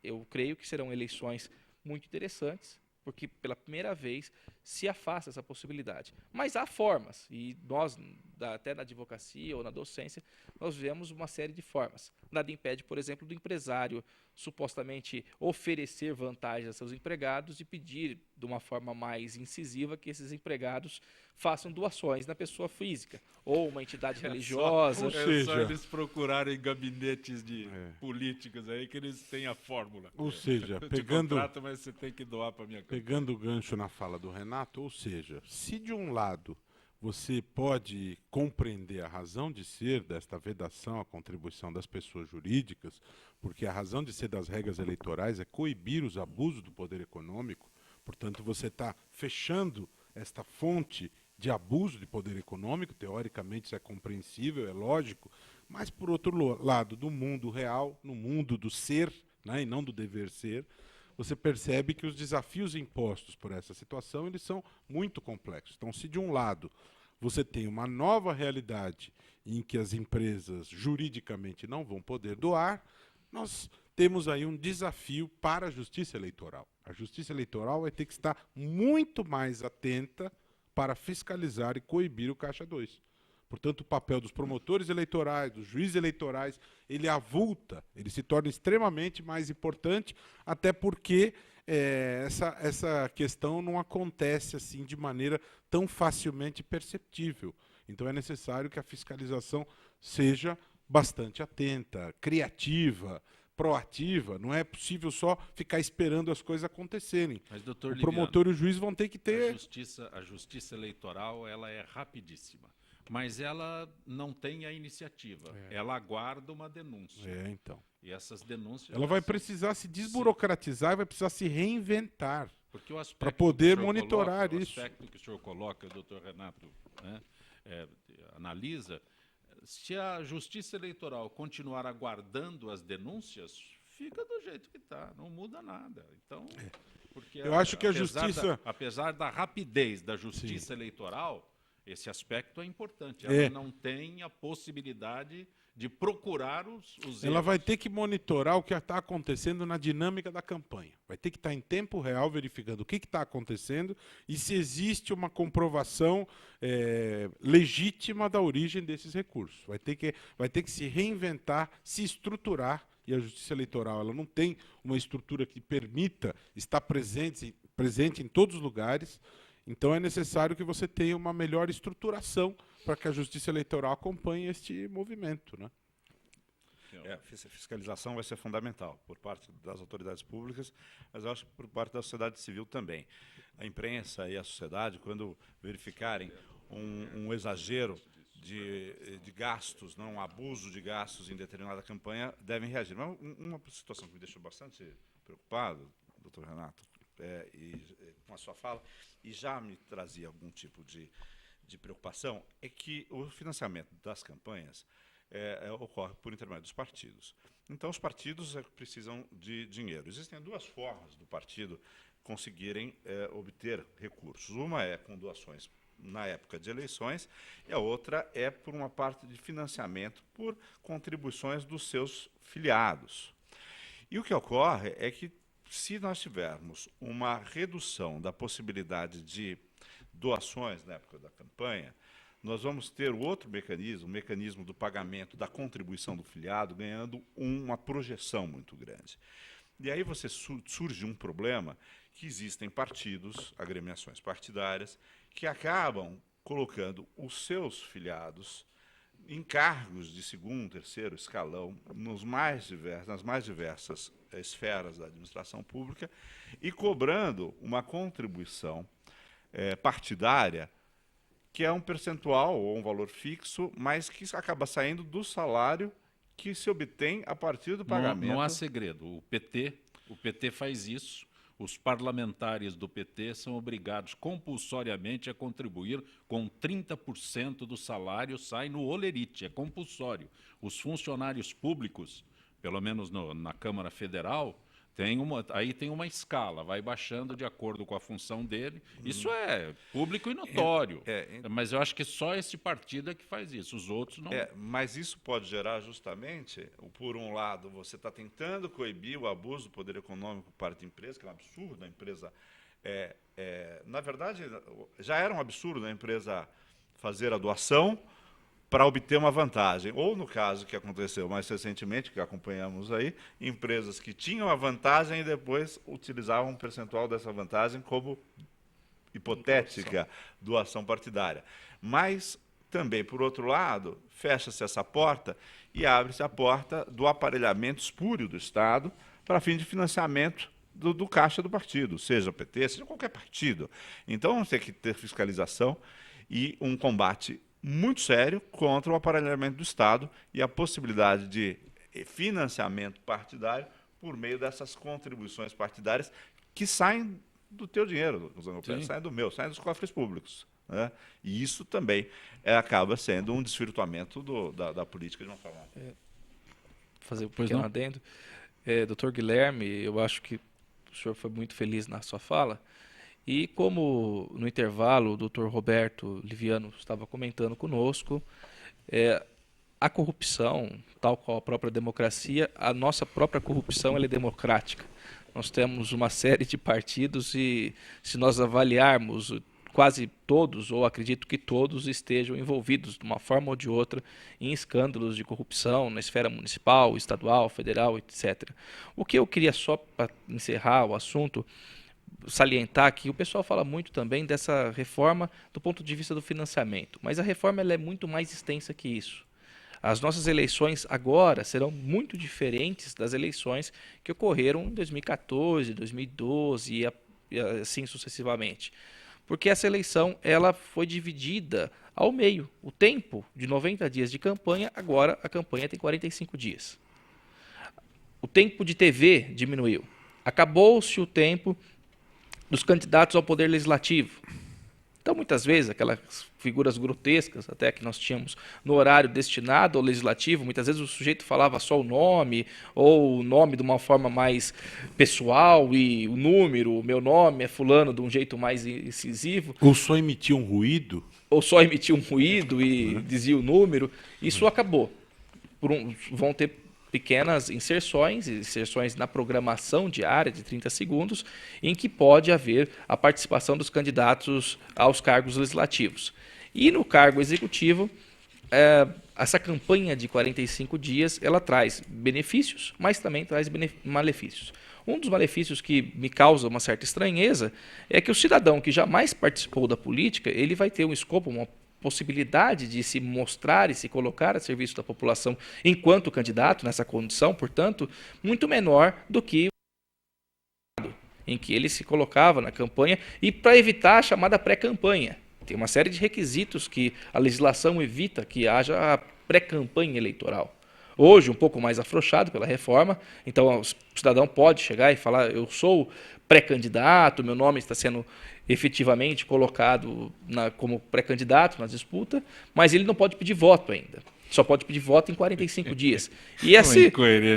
Eu creio que serão eleições muito interessantes, porque pela primeira vez se afasta essa possibilidade. Mas há formas, e nós, até na advocacia ou na docência, nós vemos uma série de formas. Nada impede, por exemplo, do empresário supostamente oferecer vantagens a seus empregados e pedir de uma forma mais incisiva que esses empregados façam doações na pessoa física, ou uma entidade religiosa. É só eles procurarem gabinetes de políticos aí que eles têm a fórmula. Ou seja, contrato, mas você tem que doar para minha campanha. Pegando o gancho na fala do Renato, ou seja, se de um lado você pode compreender a razão de ser desta vedação à contribuição das pessoas jurídicas, porque a razão de ser das regras eleitorais é coibir os abusos do poder econômico, portanto você está fechando esta fonte de abuso de poder econômico, teoricamente isso é compreensível, é lógico, mas, por outro lado, do mundo real, no mundo do ser, né, e não do dever ser, você percebe que os desafios impostos por essa situação eles são muito complexos. Então, se de um lado você tem uma nova realidade em que as empresas juridicamente não vão poder doar, nós temos aí um desafio para a Justiça Eleitoral. A Justiça Eleitoral vai ter que estar muito mais atenta para fiscalizar e coibir o Caixa 2. Portanto, o papel dos promotores eleitorais, dos juízes eleitorais, ele avulta, ele se torna extremamente mais importante, até porque essa questão não acontece assim de maneira tão facilmente perceptível. Então, é necessário que a fiscalização seja bastante atenta, criativa, proativa. Não é possível só ficar esperando as coisas acontecerem. Mas, doutor o promotor Liviano, e o juiz vão ter que ter... A justiça eleitoral ela é rapidíssima, mas ela não tem a iniciativa. Ela aguarda uma denúncia. Então. E essas denúncias... Ela vai precisar se desburocratizar e vai precisar se reinventar para que poder o senhor monitorar coloca, isso. O aspecto que o senhor coloca, doutor Renato, né, analisa, se a Justiça Eleitoral continuar aguardando as denúncias, fica do jeito que está, não muda nada. Então, porque eu acho que a Justiça... apesar da rapidez da Justiça Eleitoral, esse aspecto é importante. Ela não tem a possibilidade de procurar os erros. Ela vai ter que monitorar o que está acontecendo na dinâmica da campanha. Vai ter que estar em tempo real verificando o que está acontecendo e se existe uma comprovação legítima da origem desses recursos. Vai ter que se reinventar, se estruturar, e a Justiça Eleitoral ela não tem uma estrutura que permita estar presente em todos os lugares. Então é necessário que você tenha uma melhor estruturação para que a Justiça Eleitoral acompanhe este movimento, né? A fiscalização vai ser fundamental por parte das autoridades públicas, mas eu acho que por parte da sociedade civil também. A imprensa e a sociedade, quando verificarem um exagero de gastos, um abuso de gastos em determinada campanha, devem reagir. Mas uma situação que me deixou bastante preocupado, doutor Renato, com a sua fala, e já me trazia algum tipo de preocupação, é que o financiamento das campanhas ocorre por intermédio dos partidos. Então, os partidos precisam de dinheiro. Existem duas formas do partido conseguirem obter recursos. Uma é com doações na época de eleições, e a outra é por uma parte de financiamento por contribuições dos seus filiados. E o que ocorre é que, se nós tivermos uma redução da possibilidade de doações na época da campanha, nós vamos ter o outro mecanismo, o mecanismo do pagamento da contribuição do filiado, ganhando uma projeção muito grande. E aí surge um problema que existem partidos, agremiações partidárias, que acabam colocando os seus filiados em cargos de segundo, terceiro escalão, nas mais diversas esferas da administração pública, e cobrando uma contribuição partidária, que é um percentual ou um valor fixo, mas que acaba saindo do salário que se obtém a partir do pagamento. Não há segredo. O PT faz isso. Os parlamentares do PT são obrigados compulsoriamente a contribuir com 30% do salário, sai no olerite, é compulsório. Os funcionários públicos, pelo menos na Câmara Federal, aí tem uma escala, vai baixando de acordo com a função dele. Isso é público e notório. Mas eu acho que só esse partido é que faz isso, os outros não. Mas isso pode gerar justamente, por um lado, você está tentando coibir o abuso do poder econômico por parte da empresa, que é um absurdo. A empresa, na verdade, já era um absurdo a empresa fazer a doação para obter uma vantagem. Ou, no caso que aconteceu mais recentemente, que acompanhamos aí, empresas que tinham a vantagem e depois utilizavam um percentual dessa vantagem como hipotética doação partidária. Mas, também, por outro lado, fecha-se essa porta e abre-se a porta do aparelhamento espúrio do Estado para fim de financiamento do caixa do partido, seja o PT, seja qualquer partido. Então, vamos ter que ter fiscalização e um combate muito sério contra o aparelhamento do Estado e a possibilidade de financiamento partidário por meio dessas contribuições partidárias que saem do teu dinheiro, sai do meu, sai dos cofres públicos. Né? E isso também acaba sendo um desvirtuamento da política de uma forma. Fazer um pequeno adendo. Doutor Guilherme, eu acho que o senhor foi muito feliz na sua fala. E como no intervalo o doutor Roberto Liviano estava comentando conosco, a corrupção, tal qual a própria democracia, a nossa própria corrupção ela é democrática. Nós temos uma série de partidos e se nós avaliarmos quase todos, ou acredito que todos, estejam envolvidos de uma forma ou de outra em escândalos de corrupção na esfera municipal, estadual, federal, etc. O que eu queria só, para encerrar o assunto, salientar que o pessoal fala muito também dessa reforma do ponto de vista do financiamento, mas a reforma ela é muito mais extensa que isso. As nossas eleições agora serão muito diferentes das eleições que ocorreram em 2014, 2012 e assim sucessivamente. Porque essa eleição ela foi dividida ao meio. O tempo de 90 dias de campanha, agora a campanha tem 45 dias. O tempo de TV diminuiu. Acabou-se o tempo dos candidatos ao poder legislativo. Então, muitas vezes, aquelas figuras grotescas, até que nós tínhamos no horário destinado ao legislativo, muitas vezes o sujeito falava só o nome, ou o nome de uma forma mais pessoal, e o número, o meu nome é fulano, de um jeito mais incisivo. Ou só emitia um ruído. Ou só emitia um ruído e dizia o número. Isso acabou. Vão ter pequenas inserções na programação diária de 30 segundos, em que pode haver a participação dos candidatos aos cargos legislativos. E no cargo executivo, essa campanha de 45 dias, ela traz benefícios, mas também traz malefícios. Um dos malefícios que me causa uma certa estranheza é que o cidadão que jamais participou da política, ele vai ter um escopo, uma possibilidade de se mostrar e se colocar a serviço da população enquanto candidato nessa condição, portanto, muito menor do que em que ele se colocava na campanha e para evitar a chamada pré-campanha. Tem uma série de requisitos que a legislação evita que haja a pré-campanha eleitoral. Hoje, um pouco mais afrouxado pela reforma, então o cidadão pode chegar e falar, eu sou pré-candidato, meu nome está sendo efetivamente colocado como pré-candidato na disputa, mas ele não pode pedir voto ainda. Só pode pedir voto em 45 dias. E essa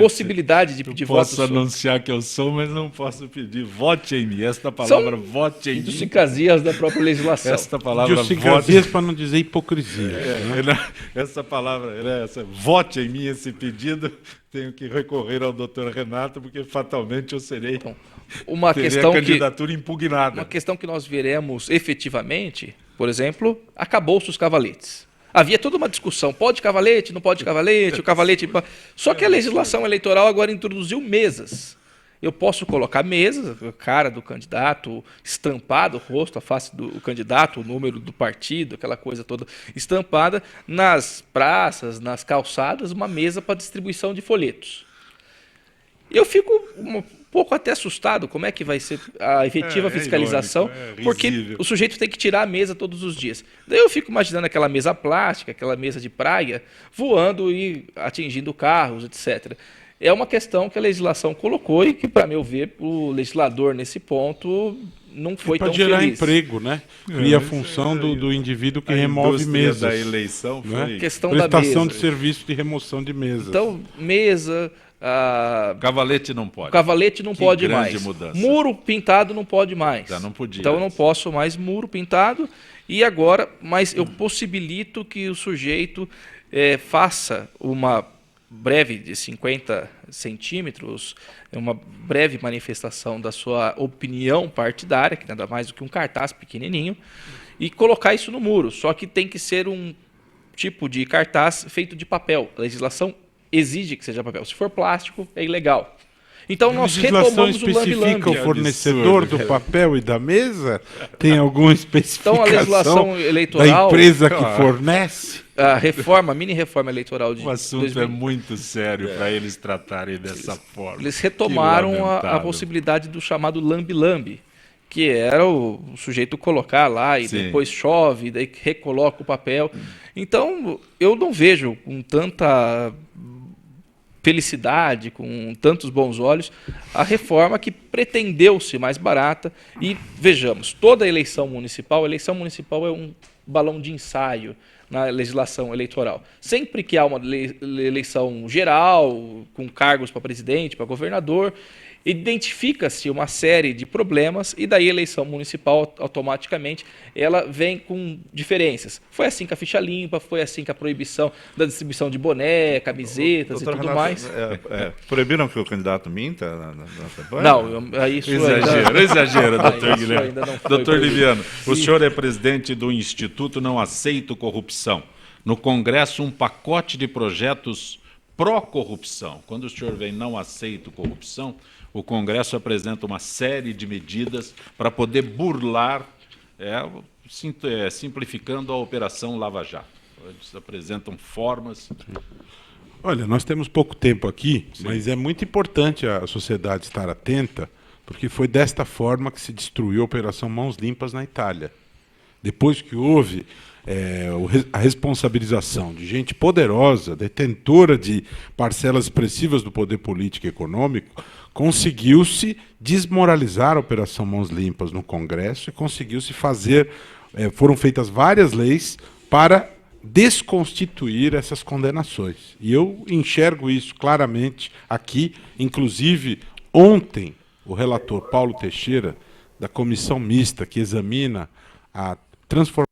possibilidade de pedir voto... Posso anunciar que eu sou, mas não posso pedir. Vote em mim. Esta palavra, vote em mim... Idiosincrasias da própria legislação. Esta palavra, idiosincrasias para não dizer hipocrisia. Essa palavra, vote em mim, esse pedido, tenho que recorrer ao doutor Renato, porque fatalmente eu serei... Então, a candidatura impugnada. Uma questão que nós veremos efetivamente, por exemplo, acabou-se os cavaletes. Havia toda uma discussão, pode cavalete, não pode cavalete, o cavalete... Só que a legislação eleitoral agora introduziu mesas. Eu posso colocar mesas, a cara do candidato, estampado, o rosto, a face do candidato, o número do partido, aquela coisa toda estampada, nas praças, nas calçadas, uma mesa para distribuição de folhetos. Eu fico um pouco até assustado como é que vai ser a efetiva fiscalização, porque o sujeito tem que tirar a mesa todos os dias. Daí eu fico imaginando aquela mesa plástica, aquela mesa de praia, voando e atingindo carros, etc. É uma questão que a legislação colocou e que, para meu ver, o legislador, nesse ponto, não foi tão feliz. Para gerar emprego, né? Cria a função do indivíduo que remove mesas. Da eleição foi... Né? Prestação de serviço de remoção de mesas. Então, mesa... Cavalete não pode. Cavalete não pode mais. Mudança. Muro pintado não pode mais. Já não podia. Então eu não posso mais muro pintado. E agora, mas eu possibilito que o sujeito faça uma breve de 50 centímetros, uma breve manifestação da sua opinião partidária, que nada mais do que um cartaz pequenininho, e colocar isso no muro. Só que tem que ser um tipo de cartaz feito de papel. A legislação exige que seja papel. Se for plástico, é ilegal. Então nós retomamos o lambe-lambe. A legislação especifica o fornecedor do papel e da mesa? Tem alguma especificação então, a legislação eleitoral, da empresa que fornece? A mini reforma eleitoral de... O assunto é muito sério para eles tratarem dessa forma. Eles retomaram a possibilidade do chamado lambe-lambe, que era o sujeito colocar lá e depois chove, e daí recoloca o papel. Então, eu não vejo com tanta felicidade, com tantos bons olhos, a reforma que pretendeu ser mais barata. E vejamos, toda eleição municipal é um balão de ensaio na legislação eleitoral. Sempre que há uma eleição geral, com cargos para presidente, para governador, identifica-se uma série de problemas e daí a eleição municipal automaticamente ela vem com diferenças. Foi assim com a ficha limpa, foi assim com a proibição da distribuição de boné, camisetas e tudo Renato, mais. Proibiram que o candidato minta na campanha? Não, isso Exagero, doutor isso Guilherme. ainda não foi Doutor proibido. Liviano, o senhor é presidente do Instituto Não Aceito Corrupção. No Congresso, um pacote de projetos pró-corrupção. Quando o senhor vem Não Aceito Corrupção, o Congresso apresenta uma série de medidas para poder burlar, simplificando a Operação Lava Jato. Eles apresentam formas. Olha, nós temos pouco tempo aqui, mas é muito importante a sociedade estar atenta, porque foi desta forma que se destruiu a Operação Mãos Limpas na Itália. Depois que houve a responsabilização de gente poderosa, detentora de parcelas expressivas do poder político e econômico, conseguiu-se desmoralizar a Operação Mãos Limpas no Congresso e conseguiu-se fazer, foram feitas várias leis para desconstituir essas condenações. E eu enxergo isso claramente aqui, inclusive ontem o relator Paulo Teixeira, da comissão mista que examina a transformação,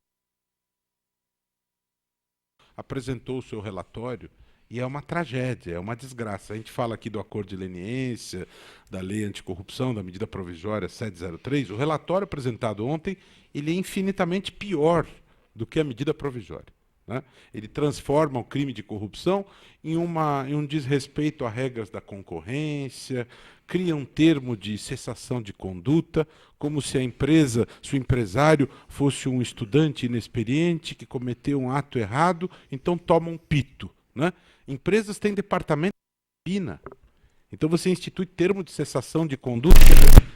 apresentou o seu relatório. E é uma tragédia, é uma desgraça. A gente fala aqui do acordo de leniência, da lei anticorrupção, da medida provisória 703. O relatório apresentado ontem, ele é infinitamente pior do que a medida provisória, né? Ele transforma o crime de corrupção em um desrespeito a regras da concorrência, cria um termo de cessação de conduta, como se se o empresário fosse um estudante inexperiente que cometeu um ato errado, então toma um pito, né? Empresas têm departamento de disciplina. Então você institui termo de cessação de conduta.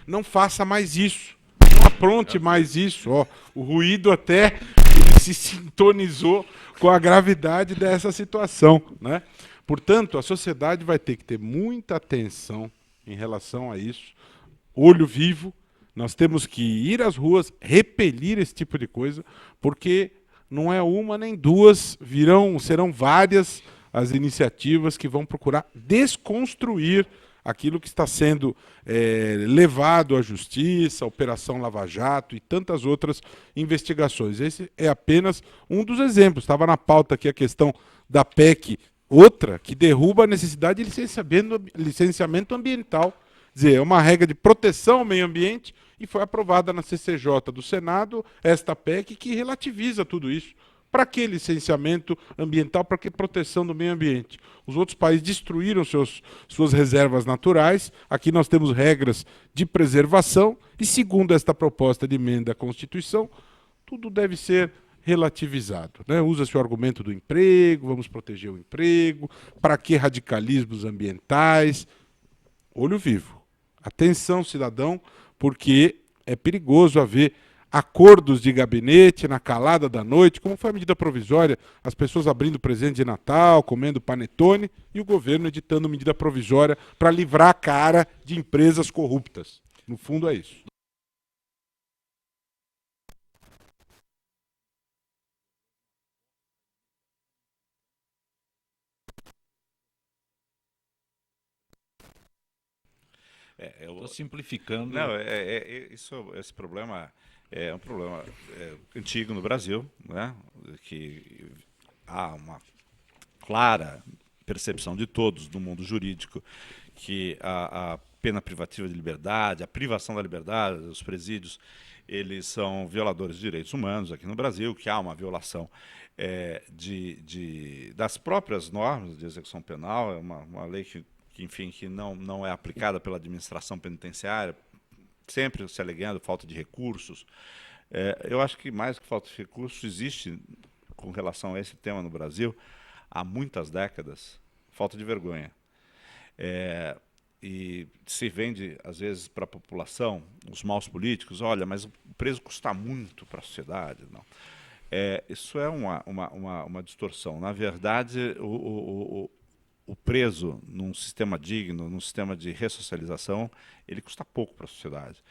Não faça mais isso. Não apronte mais isso. Ó, o ruído até ele se sintonizou com a gravidade dessa situação, né? Portanto, a sociedade vai ter que ter muita atenção em relação a isso. Olho vivo. Nós temos que ir às ruas, repelir esse tipo de coisa, porque não é uma nem duas, serão várias as iniciativas que vão procurar desconstruir aquilo que está sendo levado à justiça, a Operação Lava Jato e tantas outras investigações. Esse é apenas um dos exemplos. Estava na pauta aqui a questão da PEC, outra que derruba a necessidade de licenciamento ambiental. Quer dizer, é uma regra de proteção ao meio ambiente e foi aprovada na CCJ do Senado esta PEC que relativiza tudo isso. Para que licenciamento ambiental? Para que proteção do meio ambiente? Os outros países destruíram suas reservas naturais. Aqui nós temos regras de preservação e, segundo esta proposta de emenda à Constituição, tudo deve ser relativizado, né? Usa-se o argumento do emprego, vamos proteger o emprego, para que radicalismos ambientais? Olho vivo. Atenção, cidadão, porque é perigoso haver acordos de gabinete na calada da noite, como foi a medida provisória, as pessoas abrindo presente de Natal, comendo panetone, e o governo editando medida provisória para livrar a cara de empresas corruptas. No fundo é isso. Eu estou simplificando. Não, esse problema é um problema antigo no Brasil, né? Que há uma clara percepção de todos do mundo jurídico que a pena privativa de liberdade, a privação da liberdade, os presídios, eles são violadores de direitos humanos aqui no Brasil, que há uma violação das próprias normas de execução penal, é uma lei que enfim, que não é aplicada pela administração penitenciária, sempre se alegando falta de recursos. Eu acho que mais que falta de recursos, existe, com relação a esse tema no Brasil, há muitas décadas, falta de vergonha. E se vende, às vezes, para a população, os maus políticos, olha, mas o preso custa muito para a sociedade. Não. Isso é uma distorção. Na verdade, o preso num sistema digno, num sistema de ressocialização, ele custa pouco para a sociedade.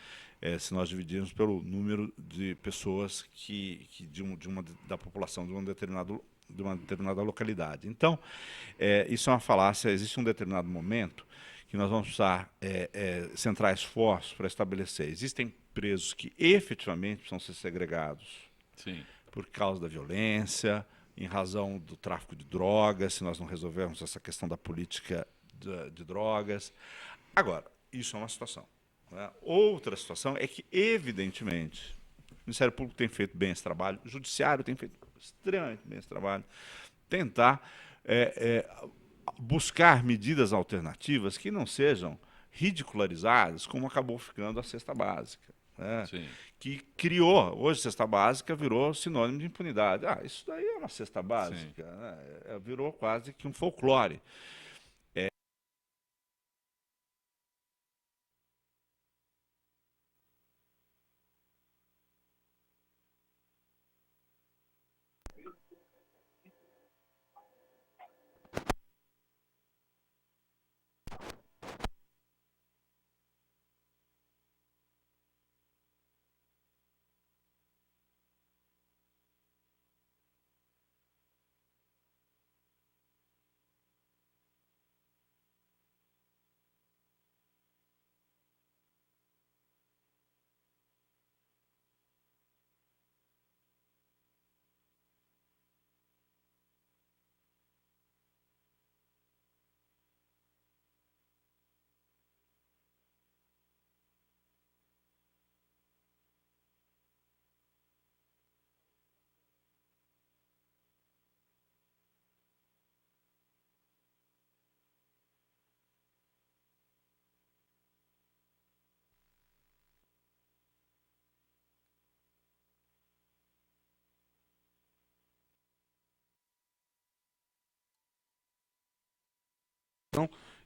Se nós dividirmos pelo número de pessoas da população de uma determinada localidade. Então, isso é uma falácia. Existe um determinado momento que nós vamos precisar centrar esforços para estabelecer. Existem presos que efetivamente precisam ser segregados. Sim. Por causa da violência, em razão do tráfico de drogas, se nós não resolvermos essa questão da política de drogas. Agora, isso é uma situação. Né? Outra situação é que, evidentemente, o Ministério Público tem feito bem esse trabalho, o Judiciário tem feito extremamente bem esse trabalho, tentar buscar medidas alternativas que não sejam ridicularizadas, como acabou ficando a cesta básica. Que criou, hoje a cesta básica virou sinônimo de impunidade. Isso daí é uma cesta básica, né? Virou quase que um folclore.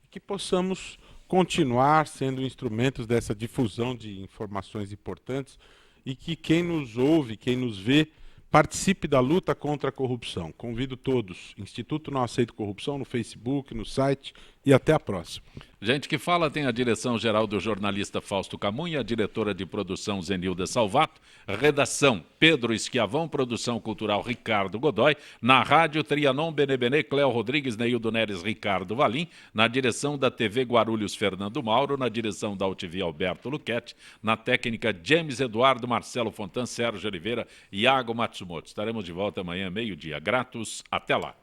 Que possamos continuar sendo instrumentos dessa difusão de informações importantes e que quem nos ouve, quem nos vê, participe da luta contra a corrupção. Convido todos, Instituto Não Aceito Corrupção, no Facebook, no site, e até a próxima. Gente que fala tem a direção-geral do jornalista Fausto Camunha, a diretora de produção Zenilda Salvato, redação Pedro Esquiavão, produção cultural Ricardo Godoy, na rádio Trianon Benebene, Cléo Rodrigues, Neildo Neres, Ricardo Valim, na direção da TV Guarulhos, Fernando Mauro, na direção da UTV Alberto Luquete, na técnica James Eduardo, Marcelo Fontan, Sérgio Oliveira e Iago Matsumoto. Estaremos de volta amanhã, meio-dia. Gratos, até lá.